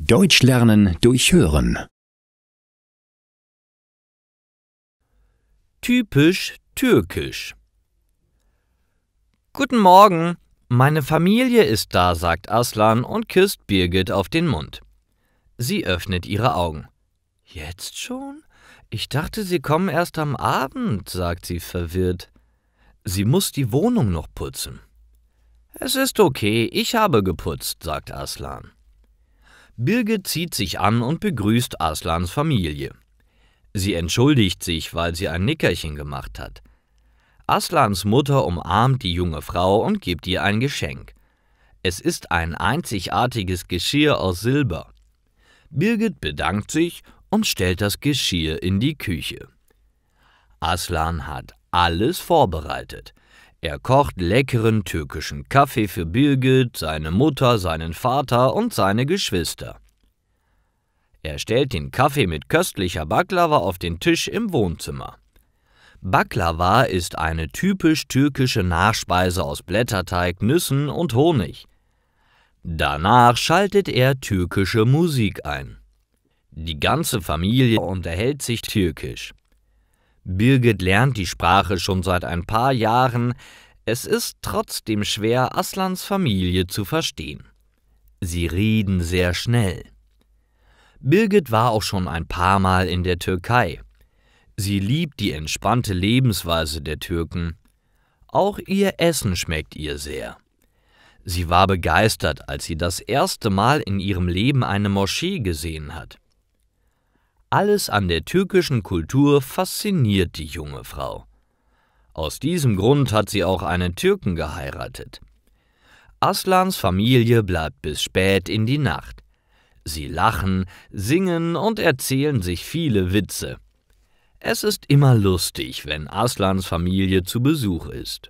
Deutsch lernen durch Hören. Typisch türkisch. Guten Morgen, meine Familie ist da, sagt Aslan und küsst Birgit auf den Mund. Sie öffnet ihre Augen. Jetzt schon? Ich dachte, Sie kommen erst am Abend, sagt sie verwirrt. Sie muss die Wohnung noch putzen. Es ist okay, ich habe geputzt, sagt Aslan. Birgit zieht sich an und begrüßt Aslans Familie. Sie entschuldigt sich, weil sie ein Nickerchen gemacht hat. Aslans Mutter umarmt die junge Frau und gibt ihr ein Geschenk. Es ist ein einzigartiges Geschirr aus Silber. Birgit bedankt sich und stellt das Geschirr in die Küche. Aslan hat alles vorbereitet. Er kocht leckeren türkischen Kaffee für Birgit, seine Mutter, seinen Vater und seine Geschwister. Er stellt den Kaffee mit köstlicher Baklava auf den Tisch im Wohnzimmer. Baklava ist eine typisch türkische Nachspeise aus Blätterteig, Nüssen und Honig. Danach schaltet er türkische Musik ein. Die ganze Familie unterhält sich türkisch. Birgit lernt die Sprache schon seit ein paar Jahren. Es ist trotzdem schwer, Aslans Familie zu verstehen. Sie reden sehr schnell. Birgit war auch schon ein paar Mal in der Türkei. Sie liebt die entspannte Lebensweise der Türken. Auch ihr Essen schmeckt ihr sehr. Sie war begeistert, als sie das erste Mal in ihrem Leben eine Moschee gesehen hat. Alles an der türkischen Kultur fasziniert die junge Frau. Aus diesem Grund hat sie auch einen Türken geheiratet. Aslans Familie bleibt bis spät in die Nacht. Sie lachen, singen und erzählen sich viele Witze. Es ist immer lustig, wenn Aslans Familie zu Besuch ist.